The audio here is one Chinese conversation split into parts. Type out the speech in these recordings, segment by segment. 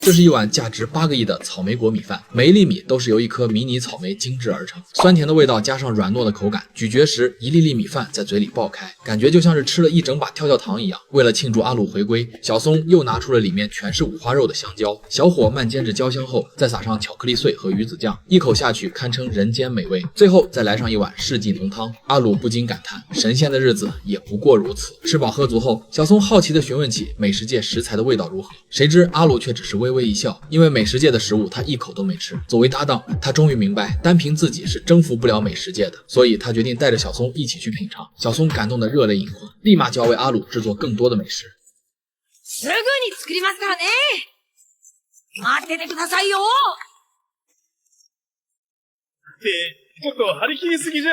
这是一碗价值8个亿的草莓果米饭，每一粒米都是由一颗迷你草莓精制而成，酸甜的味道加上软糯的口感，咀嚼时一粒粒米饭在嘴里爆开，感觉就像是吃了一整把跳跳糖一样。为了庆祝阿鲁回归，小松又拿出了里面全是五花肉的香蕉，小火慢煎至焦香后，再撒上巧克力碎和鱼子酱，一口下去堪称人间美味。最后再来上一碗世纪浓汤，阿鲁不禁感叹，神仙的日子也不过如此。吃饱喝足后，小松好奇地询问起美食界食材的味道如何，谁知阿鲁却只是微微一笑，因为美食界的食物他一口都没吃。作为搭档，他终于明白单凭自己是征服不了美食界的，所以他决定带着小松一起去品尝。小松感动得热泪盈眶，立马就要为阿鲁制作更多的美食。すぐに作りますからね。待っててくださいよ。ちょっと張り切りすぎじゃ。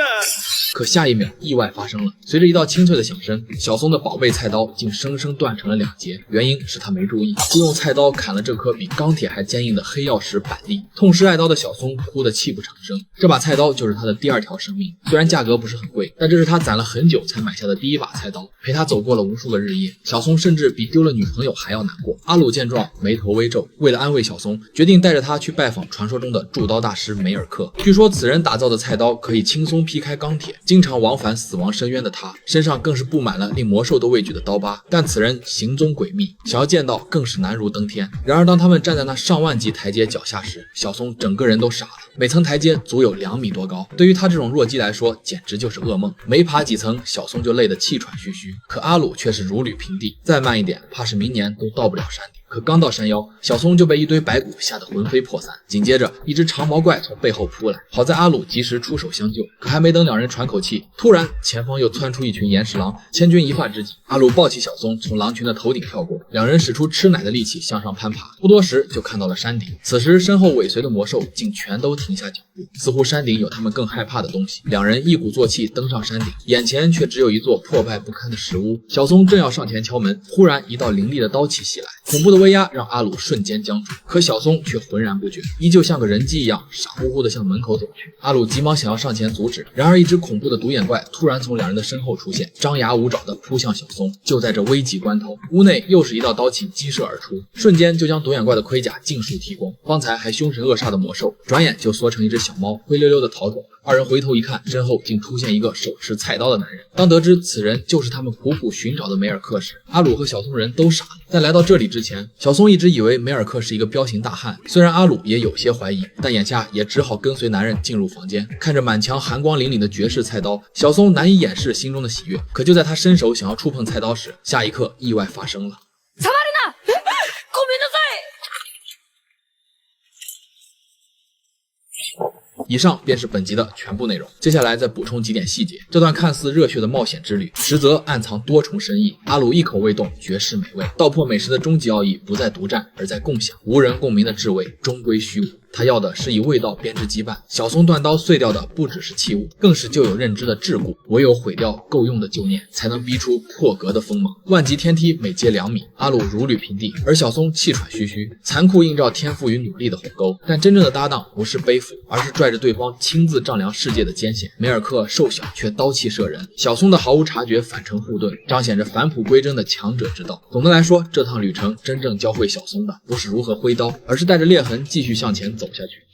可下一秒，意外发生了。随着一道清脆的响声，小松的宝贝菜刀竟生生断成了2截。原因是他没注意，就用菜刀砍了这颗比钢铁还坚硬的黑曜石板栗。痛失爱刀的小松哭得泣不成声。这把菜刀就是他的第2条生命，虽然价格不是很贵，但这是他攒了很久才买下的第1把菜刀，陪他走过了无数个日夜。小松甚至比丢了女朋友还要难过。阿鲁见状，眉头微皱，为了安慰小松，决定带着他去拜访传说中的铸刀大师梅尔克。据说此人打造的菜刀可以轻松劈开钢铁，经常往返死亡深渊的他，身上更是布满了令魔兽都畏惧的刀疤。但此人行踪诡秘，想要见到更是难如登天。然而当他们站在那上万级台阶脚下时，小松整个人都傻了。每层台阶足有2米多高，对于他这种弱鸡来说，简直就是噩梦。没爬几层，小松就累得气喘吁吁，可阿鲁却是如履平地，再慢一点，怕是明年都到不了山顶。可刚到山腰，小松就被一堆白骨吓得魂飞魄散。紧接着，一只长毛怪从背后扑来，好在阿鲁及时出手相救。可还没等2人喘口气，突然前方又窜出一群岩石狼，千钧一发之际，阿鲁抱起小松，从狼群的头顶跳过，2人使出吃奶的力气向上攀爬，不多时就看到了山顶。此时身后尾随的魔兽竟全都停下脚步，似乎山顶有他们更害怕的东西。2人一鼓作气登上山顶，眼前却只有一座破败不堪的石屋。小松正要上前敲门，忽然一道凌厉的刀气袭来，恐怖的威压让阿鲁瞬间僵住，可小松却浑然不觉，依旧像个人机一样傻乎乎地向门口走去。阿鲁急忙想要上前阻止，然而一只恐怖的独眼怪突然从2人的身后出现，张牙舞爪地扑向小松。就在这危急关头，屋内又是一道刀气激射而出，瞬间就将独眼怪的盔甲尽数剃光。方才还凶神恶煞的魔兽，转眼就缩成一只小猫，灰溜溜地逃走。2人回头一看，身后竟出现一个手持菜刀的男人。当得知此人就是他们苦苦寻找的梅尔克时，阿鲁和小松人都傻了。在来到这里之前，小松一直以为梅尔克是一个彪形大汉，虽然阿鲁也有些怀疑，但眼下也只好跟随男人进入房间。看着满墙寒光凛凛的绝世菜刀，小松难以掩饰心中的喜悦。可就在他伸手想要触碰菜刀时，下一刻意外发生了。触るな！ごめんなさい！以上便是本集的全部内容，接下来再补充几点细节。这段看似热血的冒险之旅，实则暗藏多重深意。阿鲁一口未动，绝世美味。道破美食的终极奥义不在独占，而在共享。无人共鸣的智慧终归虚无。他要的是以味道编织羁绊。小松断刀碎掉的不只是器物，更是旧有认知的桎梏。唯有毁掉够用的旧念，才能逼出破格的锋芒。万级天梯每阶2米，阿鲁如履平地，而小松气喘吁吁，残酷映照天赋与努力的鸿沟。但真正的搭档不是背负，而是拽着对方亲自丈量世界的艰险。梅尔克瘦小却刀气射人，小松的毫无察觉反成护盾，彰显着返璞归真的强者之道。总的来说，这趟旅程真正教会小松的不是如何挥刀，而是带着裂痕继续向前走下去。